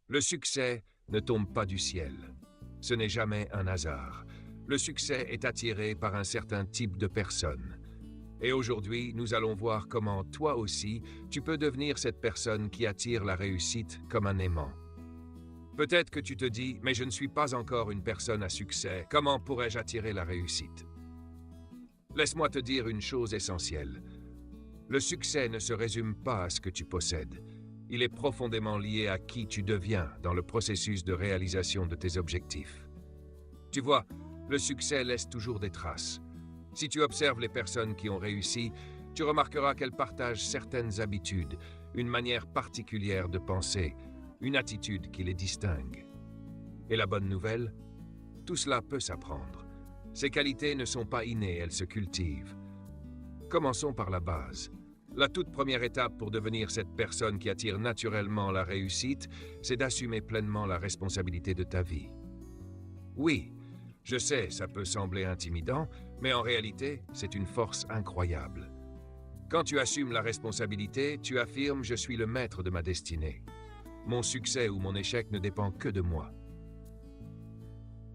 Le succès ne tombe pas du ciel. Ce n'est jamais un hasard. Le succès est attiré par un certain type de personne. Et aujourd'hui, nous allons voir comment toi aussi, tu peux devenir cette personne qui attire la réussite comme un aimant. Peut-être que tu te dis, mais je ne suis pas encore une personne à succès, comment pourrais-je attirer la réussite? Laisse-moi te dire une chose essentielle. Le succès ne se résume pas à ce que tu possèdes. Il est profondément lié à qui tu deviens dans le processus de réalisation de tes objectifs. Tu vois, le succès laisse toujours des traces. Si tu observes les personnes qui ont réussi, tu remarqueras qu'elles partagent certaines habitudes, une manière particulière de penser, une attitude qui les distingue. Et la bonne nouvelle, tout cela peut s'apprendre. Ces qualités ne sont pas innées, elles se cultivent. Commençons par la base. La toute première étape pour devenir cette personne qui attire naturellement la réussite, c'est d'assumer pleinement la responsabilité de ta vie. Oui, je sais, ça peut sembler intimidant, mais en réalité, c'est une force incroyable. Quand tu assumes la responsabilité, tu affirmes « je suis le maître de ma destinée ». Mon succès ou mon échec ne dépend que de moi.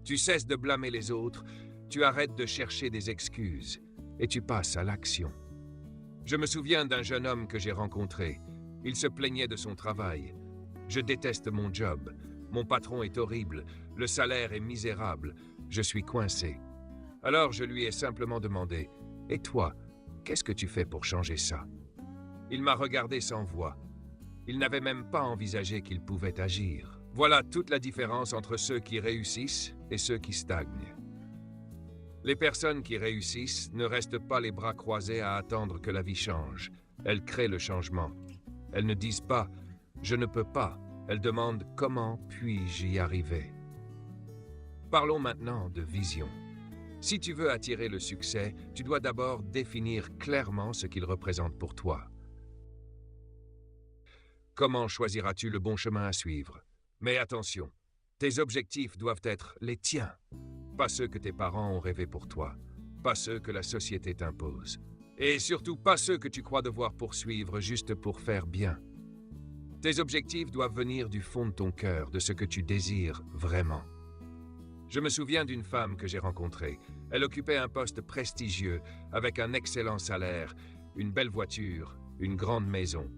Tu cesses de blâmer les autres, tu arrêtes de chercher des excuses et tu passes à l'action. Je me souviens d'un jeune homme que j'ai rencontré. Il se plaignait de son travail. « Je déteste mon job. Mon patron est horrible. Le salaire est misérable. Je suis coincé. » Alors je lui ai simplement demandé « Et toi, qu'est-ce que tu fais pour changer ça ?» Il m'a regardé sans voix. Il n'avait même pas envisagé qu'il pouvait agir. Voilà toute la différence entre ceux qui réussissent et ceux qui stagnent. Les personnes qui réussissent ne restent pas les bras croisés à attendre que la vie change. Elles créent le changement. Elles ne disent pas « je ne peux pas ». Elles demandent « comment puis-je y arriver ?» Parlons maintenant de vision. Si tu veux attirer le succès, tu dois d'abord définir clairement ce qu'il représente pour toi. Comment choisiras-tu le bon chemin à suivre? Mais attention, tes objectifs doivent être les tiens, pas ceux que tes parents ont rêvés pour toi, pas ceux que la société t'impose, et surtout pas ceux que tu crois devoir poursuivre juste pour faire bien. Tes objectifs doivent venir du fond de ton cœur, de ce que tu désires vraiment. Je me souviens d'une femme que j'ai rencontrée. Elle occupait un poste prestigieux, avec un excellent salaire, une belle voiture, une grande maison.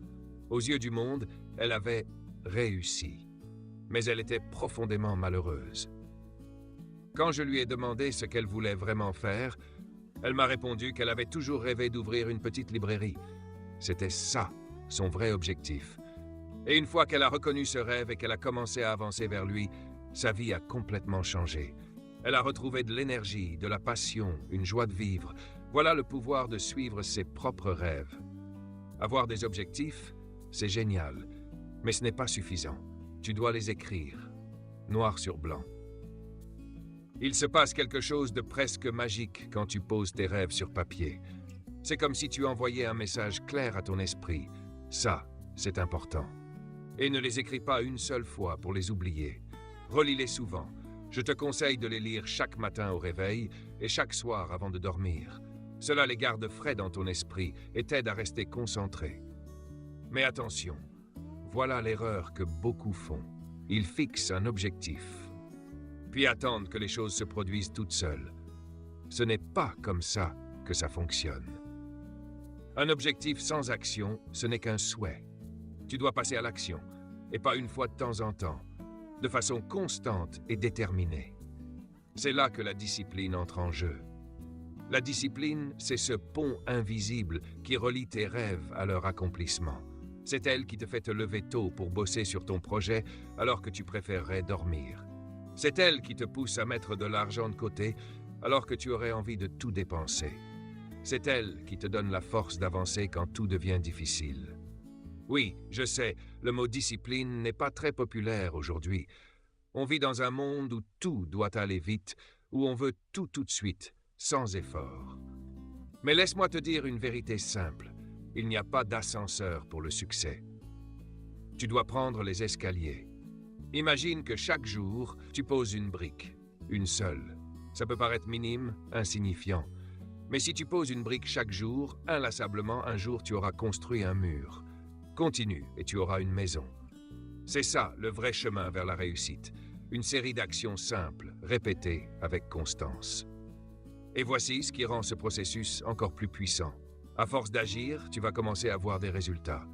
Aux yeux du monde, elle avait réussi. Mais elle était profondément malheureuse. Quand je lui ai demandé ce qu'elle voulait vraiment faire, elle m'a répondu qu'elle avait toujours rêvé d'ouvrir une petite librairie. C'était ça, son vrai objectif. Et une fois qu'elle a reconnu ce rêve et qu'elle a commencé à avancer vers lui, sa vie a complètement changé. Elle a retrouvé de l'énergie, de la passion, une joie de vivre. Voilà le pouvoir de suivre ses propres rêves. Avoir des objectifs, c'est génial, mais ce n'est pas suffisant. Tu dois les écrire, noir sur blanc. Il se passe quelque chose de presque magique quand tu poses tes rêves sur papier. C'est comme si tu envoyais un message clair à ton esprit. Ça, c'est important. Et ne les écris pas une seule fois pour les oublier. Relis-les souvent. Je te conseille de les lire chaque matin au réveil et chaque soir avant de dormir. Cela les garde frais dans ton esprit et t'aide à rester concentré. Mais attention, voilà l'erreur que beaucoup font. Ils fixent un objectif, puis attendent que les choses se produisent toutes seules. Ce n'est pas comme ça que ça fonctionne. Un objectif sans action, ce n'est qu'un souhait. Tu dois passer à l'action, et pas une fois de temps en temps, de façon constante et déterminée. C'est là que la discipline entre en jeu. La discipline, c'est ce pont invisible qui relie tes rêves à leur accomplissement. C'est elle qui te fait te lever tôt pour bosser sur ton projet alors que tu préférerais dormir. C'est elle qui te pousse à mettre de l'argent de côté alors que tu aurais envie de tout dépenser. C'est elle qui te donne la force d'avancer quand tout devient difficile. Oui, je sais, le mot discipline n'est pas très populaire aujourd'hui. On vit dans un monde où tout doit aller vite, où on veut tout de suite, sans effort. Mais laisse-moi te dire une vérité simple. Il n'y a pas d'ascenseur pour le succès. Tu dois prendre les escaliers. Imagine que chaque jour, tu poses une brique, une seule. Ça peut paraître minime, insignifiant. Mais si tu poses une brique chaque jour, inlassablement, un jour tu auras construit un mur. Continue et tu auras une maison. C'est ça, le vrai chemin vers la réussite. Une série d'actions simples, répétées avec constance. Et voici ce qui rend ce processus encore plus puissant. À force d'agir, tu vas commencer à voir des résultats.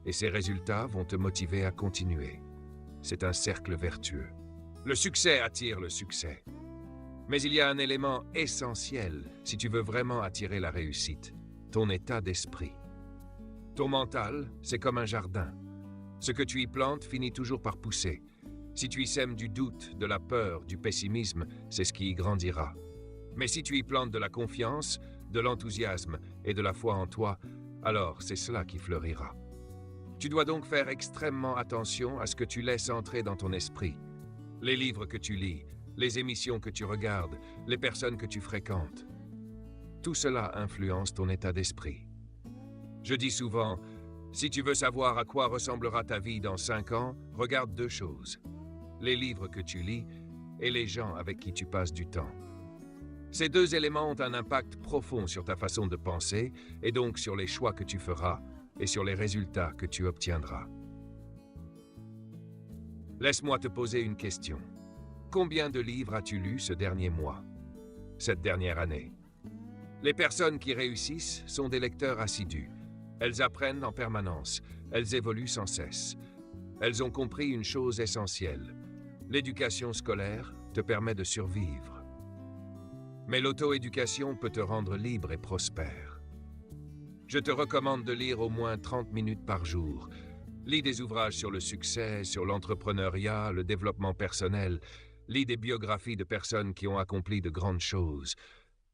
Et ces résultats vont te motiver à continuer. C'est un cercle vertueux. Le succès attire le succès. Mais il y a un élément essentiel si tu veux vraiment attirer la réussite, ton état d'esprit. Ton mental, c'est comme un jardin. Ce que tu y plantes finit toujours par pousser. Si tu y sèmes du doute, de la peur, du pessimisme, c'est ce qui y grandira. Mais si tu y plantes de la confiance, de l'enthousiasme et de la foi en toi, alors c'est cela qui fleurira. Tu dois donc faire extrêmement attention à ce que tu laisses entrer dans ton esprit. Les livres que tu lis, les émissions que tu regardes, les personnes que tu fréquentes. Tout cela influence ton état d'esprit. Je dis souvent, si tu veux savoir à quoi ressemblera ta vie dans 5 ans, regarde 2 choses. Les livres que tu lis et les gens avec qui tu passes du temps. Ces 2 éléments ont un impact profond sur ta façon de penser et donc sur les choix que tu feras et sur les résultats que tu obtiendras. Laisse-moi te poser une question. Combien de livres as-tu lu ce dernier mois, cette dernière année? Les personnes qui réussissent sont des lecteurs assidus. Elles apprennent en permanence, elles évoluent sans cesse. Elles ont compris une chose essentielle. L'éducation scolaire te permet de survivre. Mais l'auto-éducation peut te rendre libre et prospère. Je te recommande de lire au moins 30 minutes par jour. Lis des ouvrages sur le succès, sur l'entrepreneuriat, le développement personnel. Lis des biographies de personnes qui ont accompli de grandes choses.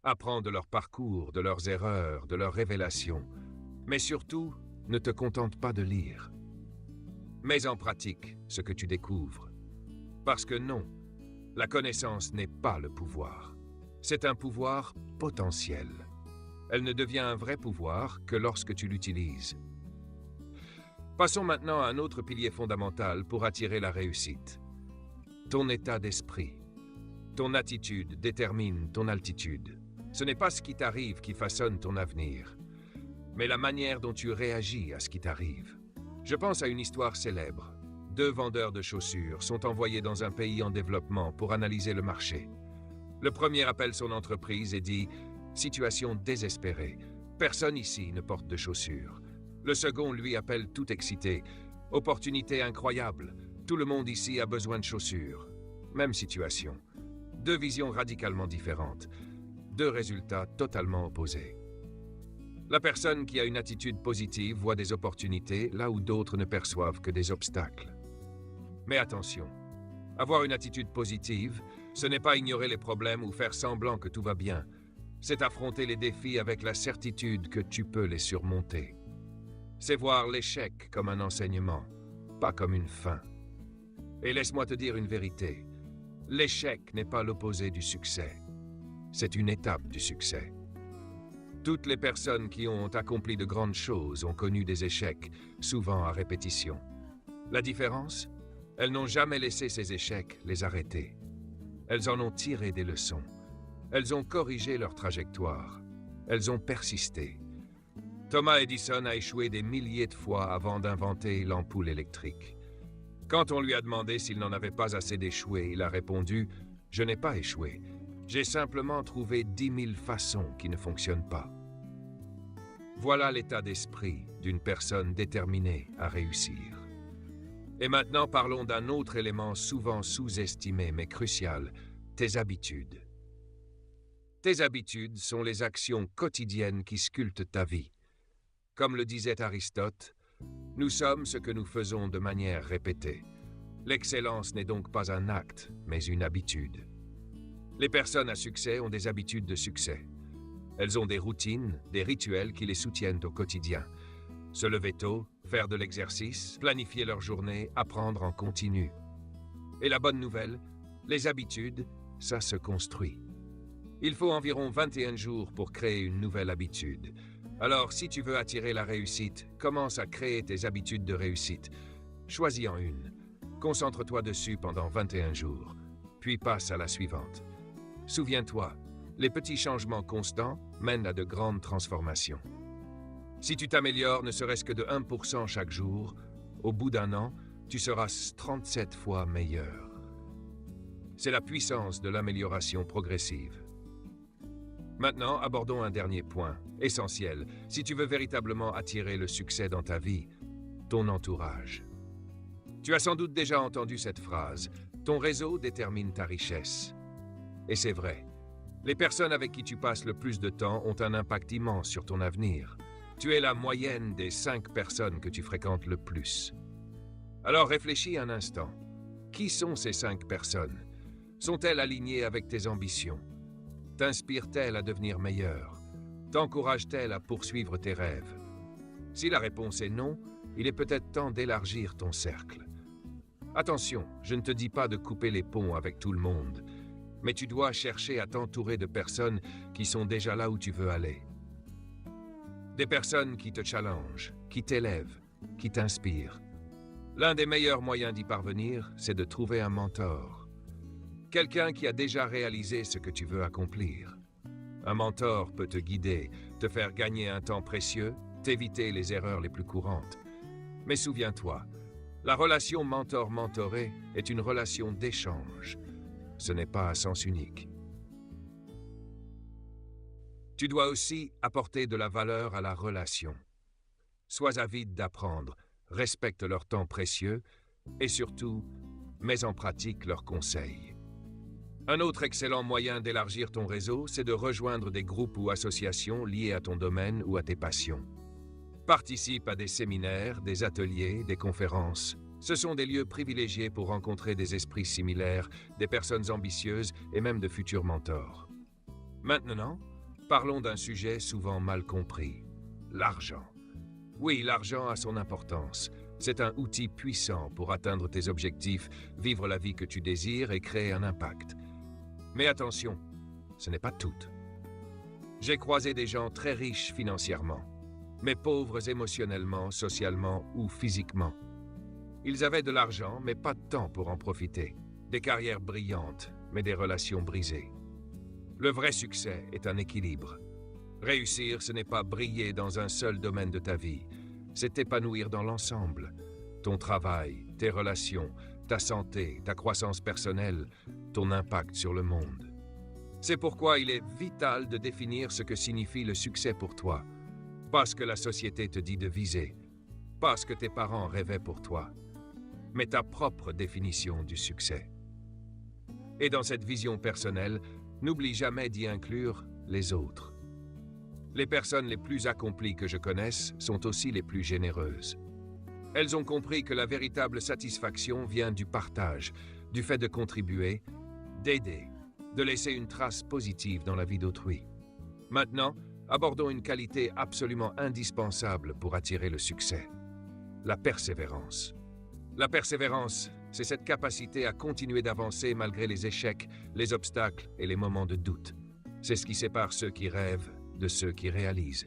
Apprends de leur parcours, de leurs erreurs, de leurs révélations. Mais surtout, ne te contente pas de lire. Mets en pratique ce que tu découvres. Parce que non, la connaissance n'est pas le pouvoir. C'est un pouvoir potentiel. Elle ne devient un vrai pouvoir que lorsque tu l'utilises. Passons maintenant à un autre pilier fondamental pour attirer la réussite. Ton état d'esprit. Ton attitude détermine ton altitude. Ce n'est pas ce qui t'arrive qui façonne ton avenir, mais la manière dont tu réagis à ce qui t'arrive. Je pense à une histoire célèbre. 2 vendeurs de chaussures sont envoyés dans un pays en développement pour analyser le marché. Le premier appelle son entreprise et dit « Situation désespérée. Personne ici ne porte de chaussures. » Le second lui appelle tout excité « Opportunité incroyable. Tout le monde ici a besoin de chaussures. » Même situation. 2 visions radicalement différentes. 2 résultats totalement opposés. La personne qui a une attitude positive voit des opportunités là où d'autres ne perçoivent que des obstacles. Mais attention, avoir une attitude positive, ce n'est pas ignorer les problèmes ou faire semblant que tout va bien. C'est affronter les défis avec la certitude que tu peux les surmonter. C'est voir l'échec comme un enseignement, pas comme une fin. Et laisse-moi te dire une vérité. L'échec n'est pas l'opposé du succès. C'est une étape du succès. Toutes les personnes qui ont accompli de grandes choses ont connu des échecs, souvent à répétition. La différence? Elles n'ont jamais laissé ces échecs les arrêter. Elles en ont tiré des leçons. Elles ont corrigé leur trajectoire. Elles ont persisté. Thomas Edison a échoué des milliers de fois avant d'inventer l'ampoule électrique. Quand on lui a demandé s'il n'en avait pas assez d'échouer, il a répondu « Je n'ai pas échoué. J'ai simplement trouvé 10 000 façons qui ne fonctionnent pas. » Voilà l'état d'esprit d'une personne déterminée à réussir. Et maintenant, parlons d'un autre élément souvent sous-estimé mais crucial, tes habitudes. Tes habitudes sont les actions quotidiennes qui sculptent ta vie. Comme le disait Aristote, nous sommes ce que nous faisons de manière répétée. L'excellence n'est donc pas un acte, mais une habitude. Les personnes à succès ont des habitudes de succès. Elles ont des routines, des rituels qui les soutiennent au quotidien. Se lever tôt, faire de l'exercice, planifier leur journée, apprendre en continu. Et la bonne nouvelle, les habitudes, ça se construit. Il faut environ 21 jours pour créer une nouvelle habitude. Alors, si tu veux attirer la réussite, commence à créer tes habitudes de réussite. Choisis-en une. Concentre-toi dessus pendant 21 jours, puis passe à la suivante. Souviens-toi, les petits changements constants mènent à de grandes transformations. Si tu t'améliores ne serait-ce que de 1% chaque jour, au bout d'un an, tu seras 37 fois meilleur. C'est la puissance de l'amélioration progressive. Maintenant, abordons un dernier point, essentiel, si tu veux véritablement attirer le succès dans ta vie, ton entourage. Tu as sans doute déjà entendu cette phrase, ton réseau détermine ta richesse. Et c'est vrai. Les personnes avec qui tu passes le plus de temps ont un impact immense sur ton avenir. Tu es la moyenne des 5 personnes que tu fréquentes le plus. Alors réfléchis un instant. Qui sont ces 5 personnes? Sont-elles alignées avec tes ambitions? T'inspirent-elles à devenir meilleur? T'encouragent-elles à poursuivre tes rêves? Si la réponse est non, il est peut-être temps d'élargir ton cercle. Attention, je ne te dis pas de couper les ponts avec tout le monde, mais tu dois chercher à t'entourer de personnes qui sont déjà là où tu veux aller. Des personnes qui te challengent, qui t'élèvent, qui t'inspirent. L'un des meilleurs moyens d'y parvenir, c'est de trouver un mentor. Quelqu'un qui a déjà réalisé ce que tu veux accomplir. Un mentor peut te guider, te faire gagner un temps précieux, t'éviter les erreurs les plus courantes. Mais souviens-toi, la relation mentor-mentoré est une relation d'échange. Ce n'est pas à sens unique. Tu dois aussi apporter de la valeur à la relation. Sois avide d'apprendre, respecte leur temps précieux et surtout, mets en pratique leurs conseils. Un autre excellent moyen d'élargir ton réseau, c'est de rejoindre des groupes ou associations liés à ton domaine ou à tes passions. Participe à des séminaires, des ateliers, des conférences. Ce sont des lieux privilégiés pour rencontrer des esprits similaires, des personnes ambitieuses et même de futurs mentors. Maintenant, parlons d'un sujet souvent mal compris, l'argent. Oui, l'argent a son importance. C'est un outil puissant pour atteindre tes objectifs, vivre la vie que tu désires et créer un impact. Mais attention, ce n'est pas tout. J'ai croisé des gens très riches financièrement, mais pauvres émotionnellement, socialement ou physiquement. Ils avaient de l'argent, mais pas de temps pour en profiter. Des carrières brillantes, mais des relations brisées. Le vrai succès est un équilibre. Réussir, ce n'est pas briller dans un seul domaine de ta vie. C'est t'épanouir dans l'ensemble. Ton travail, tes relations, ta santé, ta croissance personnelle, ton impact sur le monde. C'est pourquoi il est vital de définir ce que signifie le succès pour toi. Pas ce que la société te dit de viser. Pas ce que tes parents rêvaient pour toi. Mais ta propre définition du succès. Et dans cette vision personnelle, n'oublie jamais d'y inclure les autres. Les personnes les plus accomplies que je connaisse sont aussi les plus généreuses. Elles ont compris que la véritable satisfaction vient du partage, du fait de contribuer, d'aider, de laisser une trace positive dans la vie d'autrui. Maintenant, abordons une qualité absolument indispensable pour attirer le succès. La persévérance. La persévérance, c'est cette capacité à continuer d'avancer malgré les échecs, les obstacles et les moments de doute. C'est ce qui sépare ceux qui rêvent de ceux qui réalisent.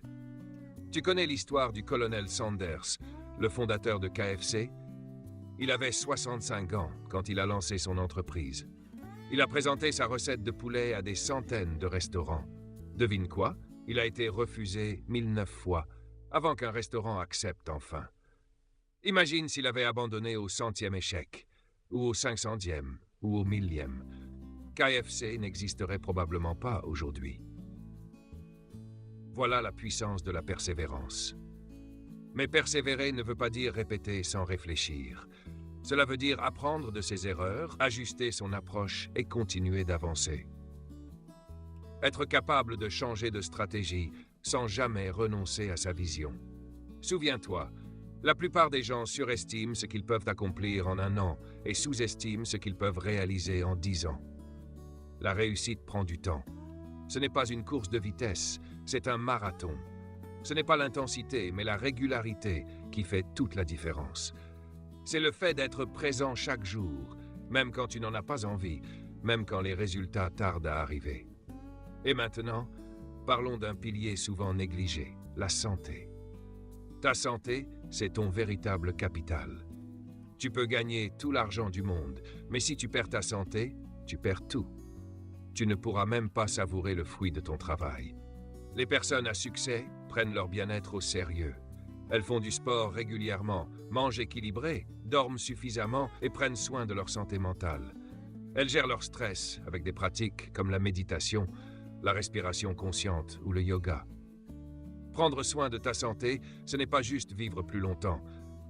Tu connais l'histoire du colonel Sanders, le fondateur de KFC? Il avait 65 ans quand il a lancé son entreprise. Il a présenté sa recette de poulet à des centaines de restaurants. Devine quoi? Il a été refusé 1009 fois, avant qu'un restaurant accepte enfin. Imagine s'il avait abandonné au 100e échec, ou au 500e, ou au 1000e. KFC n'existerait probablement pas aujourd'hui. Voilà la puissance de la persévérance. Mais persévérer ne veut pas dire répéter sans réfléchir. Cela veut dire apprendre de ses erreurs, ajuster son approche et continuer d'avancer. Être capable de changer de stratégie sans jamais renoncer à sa vision. Souviens-toi, la plupart des gens surestiment ce qu'ils peuvent accomplir en 1 an et sous-estiment ce qu'ils peuvent réaliser en 10 ans. La réussite prend du temps. Ce n'est pas une course de vitesse, c'est un marathon. Ce n'est pas l'intensité, mais la régularité qui fait toute la différence. C'est le fait d'être présent chaque jour, même quand tu n'en as pas envie, même quand les résultats tardent à arriver. Et maintenant, parlons d'un pilier souvent négligé, la santé. Ta santé, c'est ton véritable capital. Tu peux gagner tout l'argent du monde, mais si tu perds ta santé, tu perds tout. Tu ne pourras même pas savourer le fruit de ton travail. Les personnes à succès prennent leur bien-être au sérieux. Elles font du sport régulièrement, mangent équilibré, dorment suffisamment et prennent soin de leur santé mentale. Elles gèrent leur stress avec des pratiques comme la méditation, la respiration consciente ou le yoga. Prendre soin de ta santé, ce n'est pas juste vivre plus longtemps,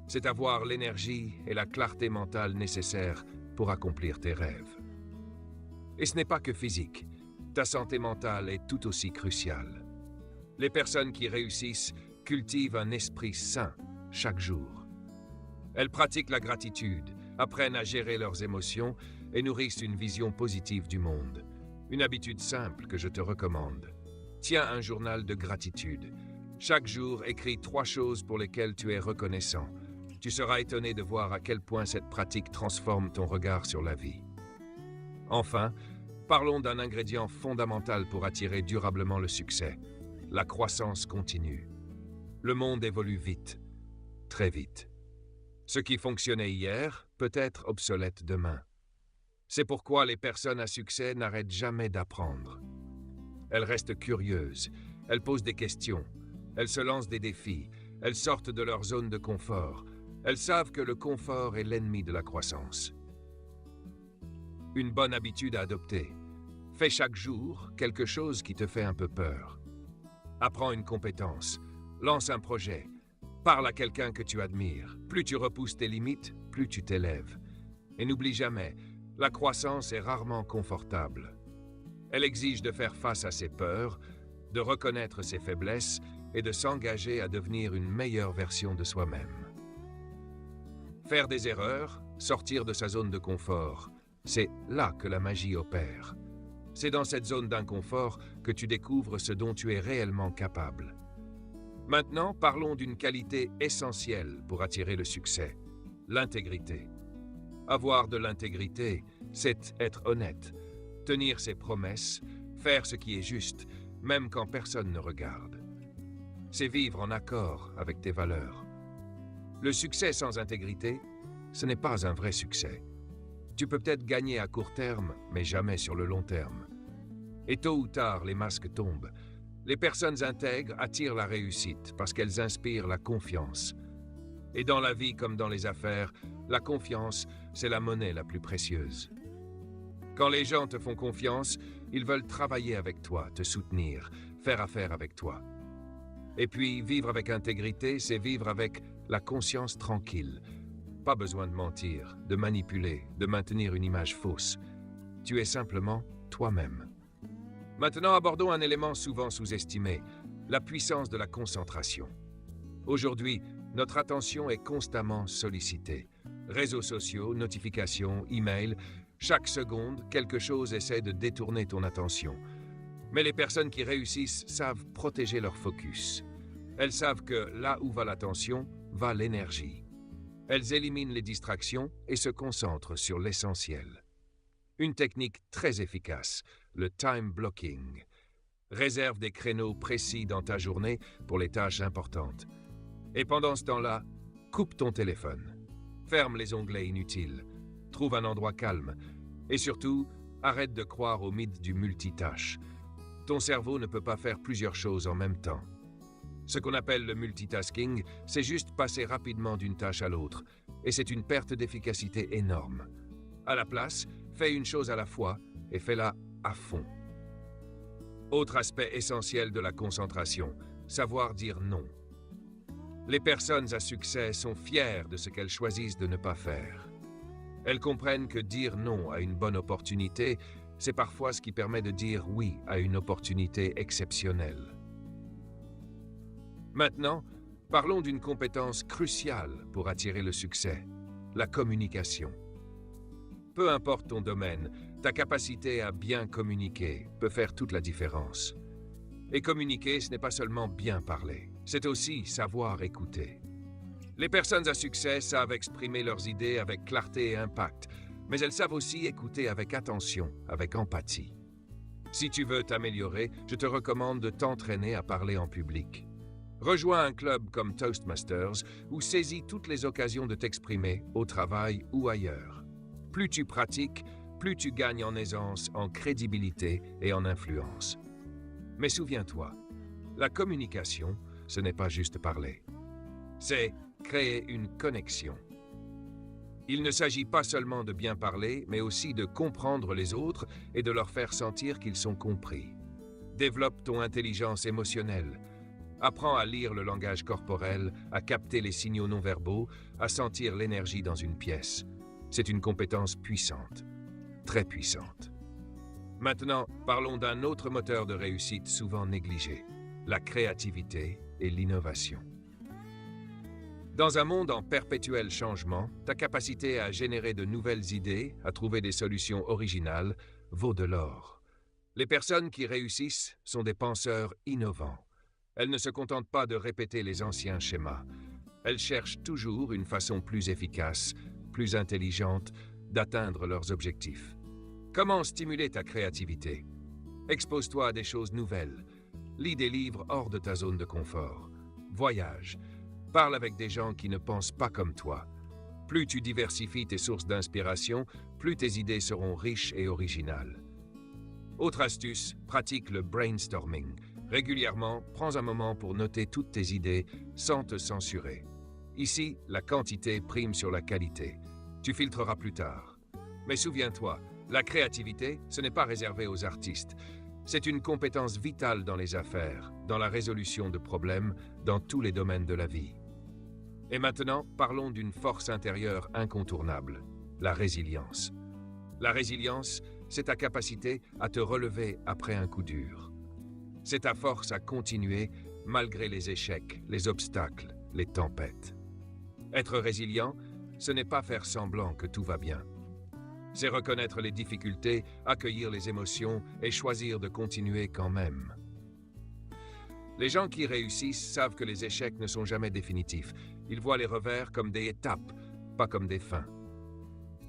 c'est avoir l'énergie et la clarté mentale nécessaires pour accomplir tes rêves. Et ce n'est pas que physique, ta santé mentale est tout aussi cruciale. Les personnes qui réussissent cultivent un esprit sain chaque jour. Elles pratiquent la gratitude, apprennent à gérer leurs émotions et nourrissent une vision positive du monde. Une habitude simple que je te recommande. Tiens un journal de gratitude. Chaque jour, écris 3 choses pour lesquelles tu es reconnaissant. Tu seras étonné de voir à quel point cette pratique transforme ton regard sur la vie. Enfin, parlons d'un ingrédient fondamental pour attirer durablement le succès, la croissance continue. Le monde évolue vite, très vite. Ce qui fonctionnait hier peut être obsolète demain. C'est pourquoi les personnes à succès n'arrêtent jamais d'apprendre. Elles restent curieuses, elles posent des questions, elles se lancent des défis, elles sortent de leur zone de confort. Elles savent que le confort est l'ennemi de la croissance. Une bonne habitude à adopter. Fais chaque jour quelque chose qui te fait un peu peur. Apprends une compétence, lance un projet, parle à quelqu'un que tu admires. Plus tu repousses tes limites, plus tu t'élèves. Et n'oublie jamais, la croissance est rarement confortable. Elle exige de faire face à ses peurs, de reconnaître ses faiblesses et de s'engager à devenir une meilleure version de soi-même. Faire des erreurs, sortir de sa zone de confort, c'est là que la magie opère. C'est dans cette zone d'inconfort que tu découvres ce dont tu es réellement capable. Maintenant, parlons d'une qualité essentielle pour attirer le succès, l'intégrité. Avoir de l'intégrité, c'est être honnête, tenir ses promesses, faire ce qui est juste, même quand personne ne regarde. C'est vivre en accord avec tes valeurs. Le succès sans intégrité, ce n'est pas un vrai succès. Tu peux peut-être gagner à court terme, mais jamais sur le long terme. Et tôt ou tard, les masques tombent. Les personnes intègres attirent la réussite parce qu'elles inspirent la confiance. Et dans la vie comme dans les affaires, la confiance, c'est la monnaie la plus précieuse. Quand les gens te font confiance, ils veulent travailler avec toi, te soutenir, faire affaire avec toi. Et puis, vivre avec intégrité, c'est vivre avec la conscience tranquille. Pas besoin de mentir, de manipuler, de maintenir une image fausse. Tu es simplement toi-même. Maintenant, abordons un élément souvent sous-estimé, la puissance de la concentration. Aujourd'hui, notre attention est constamment sollicitée. Réseaux sociaux, notifications, emails, chaque seconde, quelque chose essaie de détourner ton attention. Mais les personnes qui réussissent savent protéger leur focus. Elles savent que là où va l'attention, va l'énergie. Elles éliminent les distractions et se concentrent sur l'essentiel. Une technique très efficace, le time blocking. Réserve des créneaux précis dans ta journée pour les tâches importantes. Et pendant ce temps-là, coupe ton téléphone. Ferme les onglets inutiles. Trouve un endroit calme. Et surtout, arrête de croire au mythe du multitâche. Ton cerveau ne peut pas faire plusieurs choses en même temps. Ce qu'on appelle le multitasking, c'est juste passer rapidement d'une tâche à l'autre. Et c'est une perte d'efficacité énorme. À la place, fais une chose à la fois et fais-la à fond. Autre aspect essentiel de la concentration, savoir dire non. Les personnes à succès sont fières de ce qu'elles choisissent de ne pas faire. Elles comprennent que dire non à une bonne opportunité, c'est parfois ce qui permet de dire oui à une opportunité exceptionnelle. Maintenant, parlons d'une compétence cruciale pour attirer le succès, la communication. Peu importe ton domaine, ta capacité à bien communiquer peut faire toute la différence. Et communiquer, ce n'est pas seulement bien parler, c'est aussi savoir écouter. Les personnes à succès savent exprimer leurs idées avec clarté et impact, mais elles savent aussi écouter avec attention, avec empathie. Si tu veux t'améliorer, je te recommande de t'entraîner à parler en public. Rejoins un club comme Toastmasters ou saisis toutes les occasions de t'exprimer, au travail ou ailleurs. Plus tu pratiques, plus tu gagnes en aisance, en crédibilité et en influence. Mais souviens-toi, la communication, ce n'est pas juste parler. C'est créer une connexion. Il ne s'agit pas seulement de bien parler, mais aussi de comprendre les autres et de leur faire sentir qu'ils sont compris. Développe ton intelligence émotionnelle. Apprends à lire le langage corporel, à capter les signaux non-verbaux, à sentir l'énergie dans une pièce. C'est une compétence puissante, très puissante. Maintenant, parlons d'un autre moteur de réussite souvent négligé, la créativité et l'innovation. Dans un monde en perpétuel changement, ta capacité à générer de nouvelles idées, à trouver des solutions originales, vaut de l'or. Les personnes qui réussissent sont des penseurs innovants. Elles ne se contentent pas de répéter les anciens schémas. Elles cherchent toujours une façon plus efficace, plus intelligente, d'atteindre leurs objectifs. Comment stimuler ta créativité? Expose-toi à des choses nouvelles. Lis des livres hors de ta zone de confort. Voyage. Parle avec des gens qui ne pensent pas comme toi. Plus tu diversifies tes sources d'inspiration, plus tes idées seront riches et originales. Autre astuce, pratique le brainstorming. Régulièrement, prends un moment pour noter toutes tes idées sans te censurer. Ici, la quantité prime sur la qualité. Tu filtreras plus tard. Mais souviens-toi, la créativité, ce n'est pas réservé aux artistes. C'est une compétence vitale dans les affaires, dans la résolution de problèmes, dans tous les domaines de la vie. Et maintenant, parlons d'une force intérieure incontournable, la résilience. La résilience, c'est ta capacité à te relever après un coup dur. C'est ta force à continuer malgré les échecs, les obstacles, les tempêtes. Être résilient, ce n'est pas faire semblant que tout va bien. C'est reconnaître les difficultés, accueillir les émotions et choisir de continuer quand même. Les gens qui réussissent savent que les échecs ne sont jamais définitifs. Ils voient les revers comme des étapes, pas comme des fins.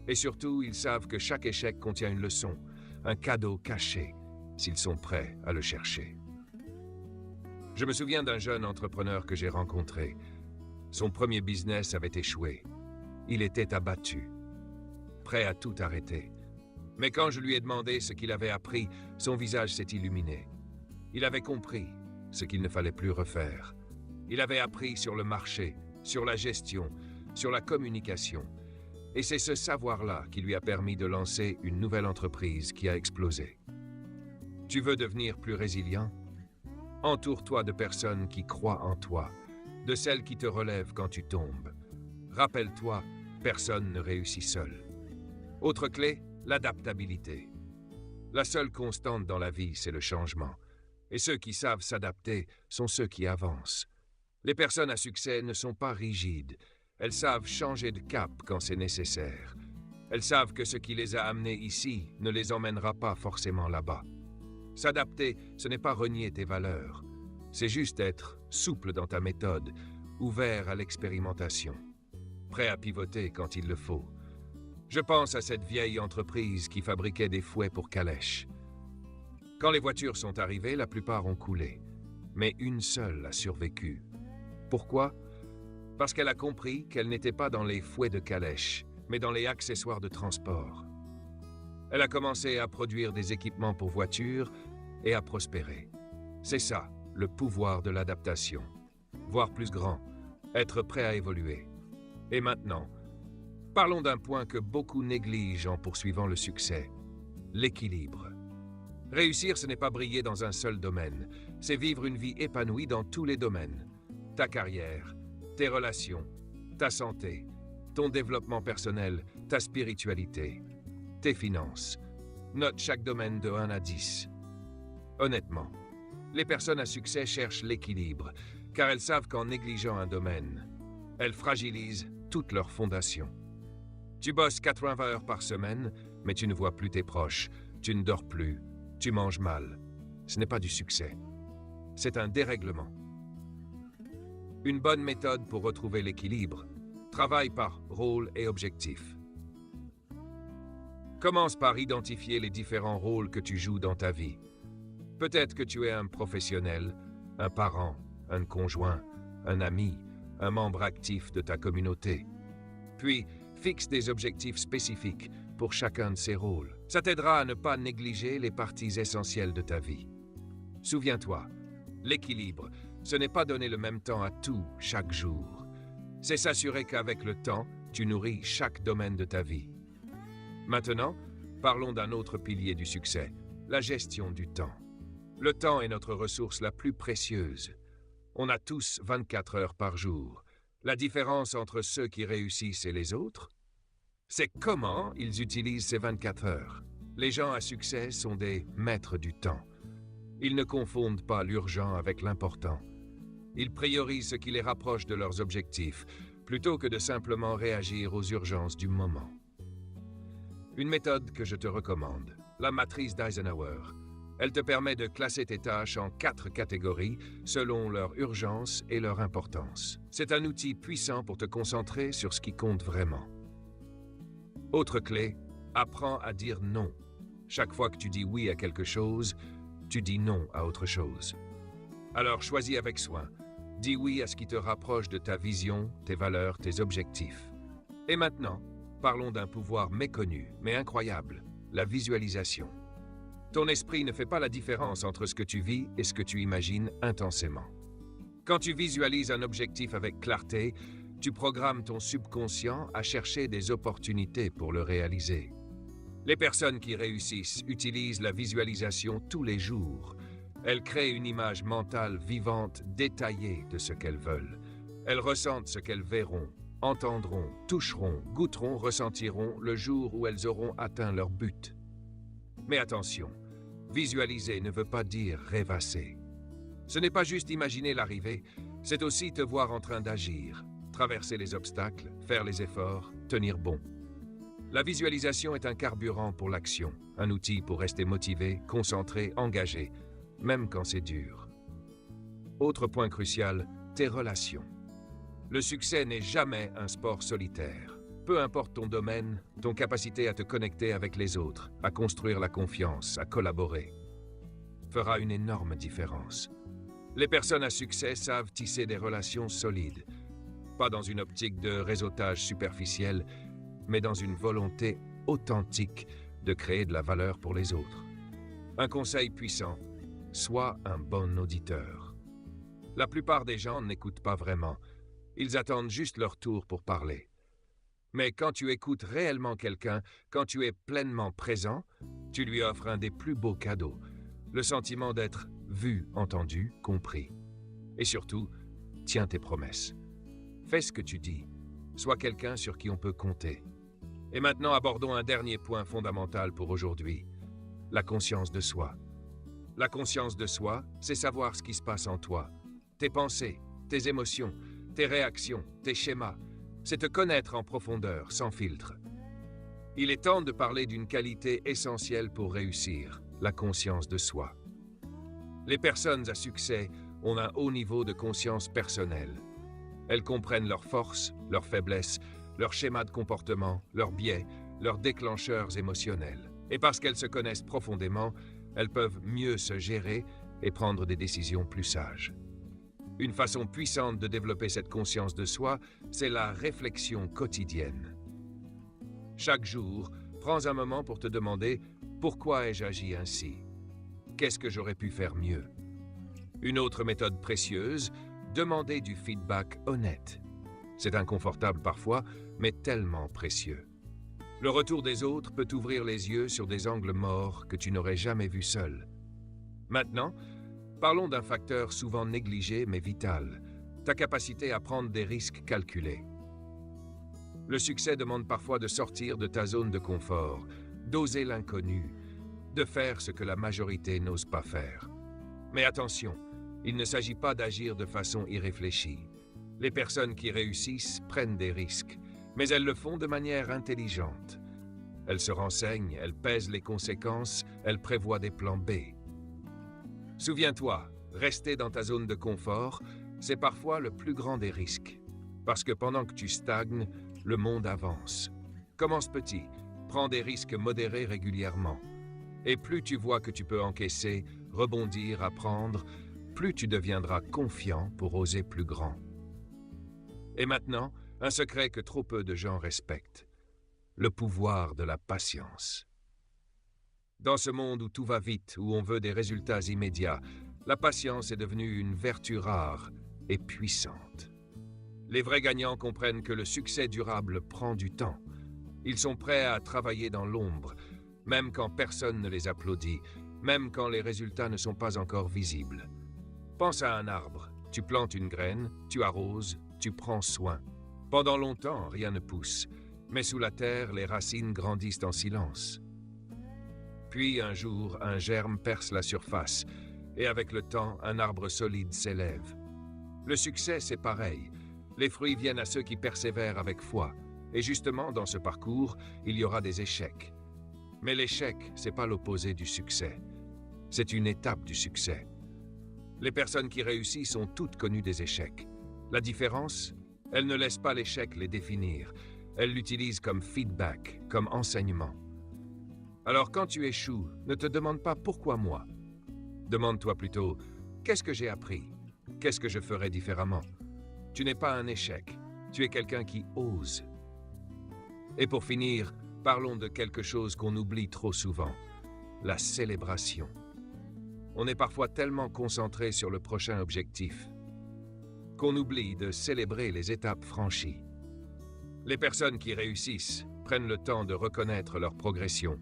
Et surtout, ils savent que chaque échec contient une leçon, un cadeau caché, s'ils sont prêts à le chercher. Je me souviens d'un jeune entrepreneur que j'ai rencontré. Son premier business avait échoué. Il était abattu, prêt à tout arrêter. Mais quand je lui ai demandé ce qu'il avait appris, son visage s'est illuminé. Il avait compris ce qu'il ne fallait plus refaire. Il avait appris sur le marché, sur la gestion, sur la communication. Et c'est ce savoir-là qui lui a permis de lancer une nouvelle entreprise qui a explosé. Tu veux devenir plus résilient? Entoure-toi de personnes qui croient en toi, de celles qui te relèvent quand tu tombes. Rappelle-toi, personne ne réussit seul. Autre clé, l'adaptabilité. La seule constante dans la vie, c'est le changement. Et ceux qui savent s'adapter sont ceux qui avancent. Les personnes à succès ne sont pas rigides. Elles savent changer de cap quand c'est nécessaire. Elles savent que ce qui les a amenées ici ne les emmènera pas forcément là-bas. S'adapter, ce n'est pas renier tes valeurs. C'est juste être souple dans ta méthode, ouvert à l'expérimentation, prêt à pivoter quand il le faut. Je pense à cette vieille entreprise qui fabriquait des fouets pour calèches. Quand les voitures sont arrivées, la plupart ont coulé. Mais une seule a survécu. Pourquoi? Parce qu'elle a compris qu'elle n'était pas dans les fouets de calèche, mais dans les accessoires de transport. Elle a commencé à produire des équipements pour voitures et à prospérer. C'est ça, le pouvoir de l'adaptation. Voir plus grand, être prêt à évoluer. Et maintenant, parlons d'un point que beaucoup négligent en poursuivant le succès, l'équilibre. Réussir, ce n'est pas briller dans un seul domaine, c'est vivre une vie épanouie dans tous les domaines. Ta carrière, tes relations, ta santé, ton développement personnel, ta spiritualité, tes finances. Note chaque domaine de 1 à 10. Honnêtement, les personnes à succès cherchent l'équilibre, car elles savent qu'en négligeant un domaine, elles fragilisent toute leur fondation. Tu bosses 80 heures par semaine, mais tu ne vois plus tes proches, tu ne dors plus, tu manges mal. Ce n'est pas du succès. C'est un dérèglement. Une bonne méthode pour retrouver l'équilibre. Travaille par rôle et objectif. Commence par identifier les différents rôles que tu joues dans ta vie. Peut-être que tu es un professionnel, un parent, un conjoint, un ami, un membre actif de ta communauté. Puis, fixe des objectifs spécifiques pour chacun de ces rôles. Ça t'aidera à ne pas négliger les parties essentielles de ta vie. Souviens-toi, l'équilibre, ce n'est pas donner le même temps à tout chaque jour. C'est s'assurer qu'avec le temps, tu nourris chaque domaine de ta vie. Maintenant, parlons d'un autre pilier du succès, la gestion du temps. Le temps est notre ressource la plus précieuse. On a tous 24 heures par jour. La différence entre ceux qui réussissent et les autres, c'est comment ils utilisent ces 24 heures. Les gens à succès sont des maîtres du temps. Ils ne confondent pas l'urgent avec l'important. Ils priorisent ce qui les rapproche de leurs objectifs, plutôt que de simplement réagir aux urgences du moment. Une méthode que je te recommande, la matrice d'Eisenhower. Elle te permet de classer tes tâches en 4 catégories selon leur urgence et leur importance. C'est un outil puissant pour te concentrer sur ce qui compte vraiment. Autre clé, apprends à dire non. Chaque fois que tu dis oui à quelque chose, tu dis non à autre chose. Alors choisis avec soin. Dis oui à ce qui te rapproche de ta vision, tes valeurs, tes objectifs. Et maintenant, parlons d'un pouvoir méconnu, mais incroyable, la visualisation. Ton esprit ne fait pas la différence entre ce que tu vis et ce que tu imagines intensément. Quand tu visualises un objectif avec clarté, tu programmes ton subconscient à chercher des opportunités pour le réaliser. Les personnes qui réussissent utilisent la visualisation tous les jours. Elles créent une image mentale vivante, détaillée de ce qu'elles veulent. Elles ressentent ce qu'elles verront, entendront, toucheront, goûteront, ressentiront le jour où elles auront atteint leur but. Mais attention, visualiser ne veut pas dire rêvasser. Ce n'est pas juste imaginer l'arrivée, c'est aussi te voir en train d'agir, traverser les obstacles, faire les efforts, tenir bon. La visualisation est un carburant pour l'action, un outil pour rester motivé, concentré, engagé, même quand c'est dur. Autre point crucial, tes relations. Le succès n'est jamais un sport solitaire. Peu importe ton domaine, ton capacité à te connecter avec les autres, à construire la confiance, à collaborer, fera une énorme différence. Les personnes à succès savent tisser des relations solides, pas dans une optique de réseautage superficiel, mais dans une volonté authentique de créer de la valeur pour les autres. Un conseil puissant, sois un bon auditeur. La plupart des gens n'écoutent pas vraiment, ils attendent juste leur tour pour parler. Mais quand tu écoutes réellement quelqu'un, quand tu es pleinement présent, tu lui offres un des plus beaux cadeaux, le sentiment d'être vu, entendu, compris. Et surtout, tiens tes promesses. Fais ce que tu dis. Sois quelqu'un sur qui on peut compter. Et maintenant, abordons un dernier point fondamental pour aujourd'hui, la conscience de soi. La conscience de soi, c'est savoir ce qui se passe en toi, tes pensées, tes émotions, tes réactions, tes schémas. C'est te connaître en profondeur, sans filtre. Il est temps de parler d'une qualité essentielle pour réussir, la conscience de soi. Les personnes à succès ont un haut niveau de conscience personnelle. Elles comprennent leurs forces, leurs faiblesses, leurs schémas de comportement, leurs biais, leurs déclencheurs émotionnels. Et parce qu'elles se connaissent profondément, elles peuvent mieux se gérer et prendre des décisions plus sages. Une façon puissante de développer cette conscience de soi, c'est la réflexion quotidienne. Chaque jour, prends un moment pour te demander « Pourquoi ai-je agi ainsi ? Qu'est-ce que j'aurais pu faire mieux ?» Une autre méthode précieuse, demander du feedback honnête. C'est inconfortable parfois, mais tellement précieux. Le retour des autres peut t'ouvrir les yeux sur des angles morts que tu n'aurais jamais vus seul. Maintenant, parlons d'un facteur souvent négligé mais vital, ta capacité à prendre des risques calculés. Le succès demande parfois de sortir de ta zone de confort, d'oser l'inconnu, de faire ce que la majorité n'ose pas faire. Mais attention, il ne s'agit pas d'agir de façon irréfléchie. Les personnes qui réussissent prennent des risques, mais elles le font de manière intelligente. Elles se renseignent, elles pèsent les conséquences, elles prévoient des plans B. Souviens-toi, rester dans ta zone de confort, c'est parfois le plus grand des risques. Parce que pendant que tu stagnes, le monde avance. Commence petit, prends des risques modérés régulièrement. Et plus tu vois que tu peux encaisser, rebondir, apprendre, plus tu deviendras confiant pour oser plus grand. Et maintenant, un secret que trop peu de gens respectent. Le pouvoir de la patience. Dans ce monde où tout va vite, où on veut des résultats immédiats, la patience est devenue une vertu rare et puissante. Les vrais gagnants comprennent que le succès durable prend du temps. Ils sont prêts à travailler dans l'ombre, même quand personne ne les applaudit, même quand les résultats ne sont pas encore visibles. Pense à un arbre. Tu plantes une graine, tu arroses, tu prends soin. Pendant longtemps, rien ne pousse, mais sous la terre, les racines grandissent en silence. Puis un jour, un germe perce la surface, et avec le temps, un arbre solide s'élève. Le succès, c'est pareil. Les fruits viennent à ceux qui persévèrent avec foi. Et justement, dans ce parcours, il y aura des échecs. Mais l'échec, c'est pas l'opposé du succès. C'est une étape du succès. Les personnes qui réussissent ont toutes connu des échecs. La différence, elles ne laissent pas l'échec les définir. Elles l'utilisent comme feedback, comme enseignement. Alors quand tu échoues, ne te demande pas pourquoi moi. Demande-toi plutôt, qu'est-ce que j'ai appris? Qu'est-ce que je ferais différemment? Tu n'es pas un échec, tu es quelqu'un qui ose. Et pour finir, parlons de quelque chose qu'on oublie trop souvent, la célébration. On est parfois tellement concentré sur le prochain objectif qu'on oublie de célébrer les étapes franchies. Les personnes qui réussissent prennent le temps de reconnaître leur progression,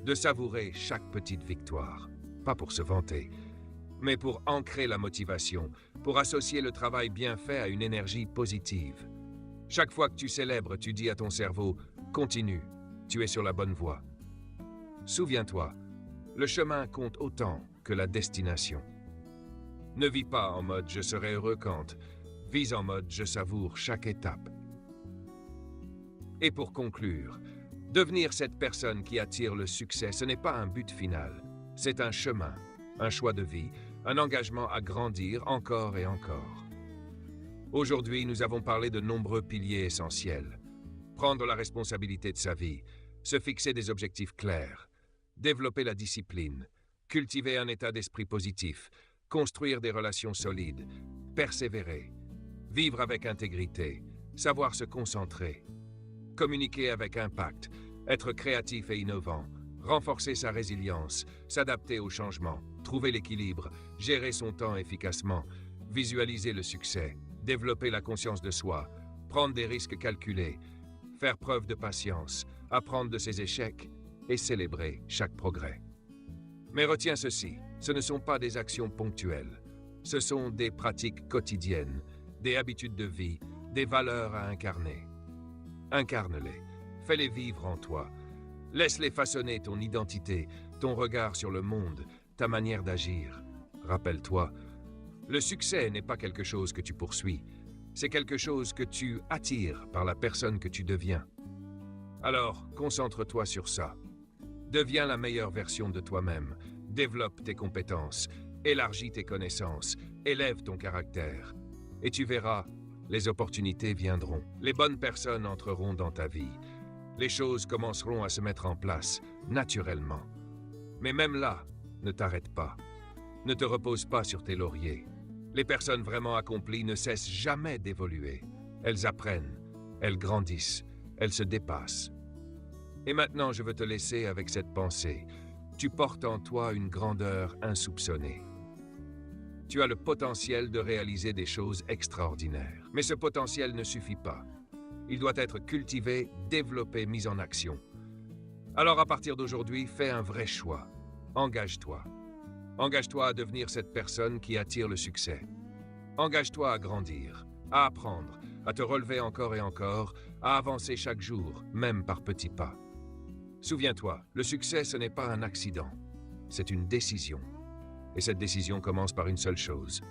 de savourer chaque petite victoire, pas pour se vanter, mais pour ancrer la motivation, pour associer le travail bien fait à une énergie positive. Chaque fois que tu célèbres, tu dis à ton cerveau « Continue, tu es sur la bonne voie ». Souviens-toi, le chemin compte autant que la destination. Ne vis pas en mode « je serai heureux quand », vis en mode « je savoure chaque étape ». Et pour conclure, devenir cette personne qui attire le succès, ce n'est pas un but final, c'est un chemin, un choix de vie, un engagement à grandir encore et encore. Aujourd'hui, nous avons parlé de nombreux piliers essentiels. Prendre la responsabilité de sa vie, se fixer des objectifs clairs, développer la discipline, cultiver un état d'esprit positif, construire des relations solides, persévérer, vivre avec intégrité, savoir se concentrer, communiquer avec impact, être créatif et innovant, renforcer sa résilience, s'adapter aux changements, trouver l'équilibre, gérer son temps efficacement, visualiser le succès, développer la conscience de soi, prendre des risques calculés, faire preuve de patience, apprendre de ses échecs et célébrer chaque progrès. Mais retiens ceci, ce ne sont pas des actions ponctuelles, ce sont des pratiques quotidiennes, des habitudes de vie, des valeurs à incarner. Incarne-les, fais-les vivre en toi, laisse-les façonner ton identité, ton regard sur le monde, ta manière d'agir. Rappelle-toi, le succès n'est pas quelque chose que tu poursuis, c'est quelque chose que tu attires par la personne que tu deviens. Alors, concentre-toi sur ça. Deviens la meilleure version de toi-même, développe tes compétences, élargis tes connaissances, élève ton caractère. Et tu verras, les opportunités viendront, les bonnes personnes entreront dans ta vie. Les choses commenceront à se mettre en place, naturellement. Mais même là, ne t'arrête pas. Ne te repose pas sur tes lauriers. Les personnes vraiment accomplies ne cessent jamais d'évoluer. Elles apprennent, elles grandissent, elles se dépassent. Et maintenant, je veux te laisser avec cette pensée. Tu portes en toi une grandeur insoupçonnée. Tu as le potentiel de réaliser des choses extraordinaires. Mais ce potentiel ne suffit pas. Il doit être cultivé, développé, mis en action. Alors à partir d'aujourd'hui, fais un vrai choix. Engage-toi. Engage-toi à devenir cette personne qui attire le succès. Engage-toi à grandir, à apprendre, à te relever encore et encore, à avancer chaque jour, même par petits pas. Souviens-toi, le succès, ce n'est pas un accident, c'est une décision. Et cette décision commence par une seule chose.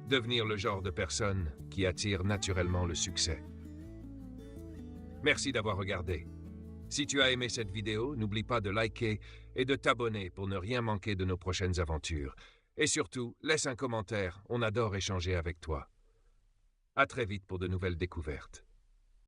Devenir le genre de personne qui attire naturellement le succès. Merci d'avoir regardé. Si tu as aimé cette vidéo, n'oublie pas de liker et de t'abonner pour ne rien manquer de nos prochaines aventures. Et surtout, laisse un commentaire, on adore échanger avec toi. À très vite pour de nouvelles découvertes.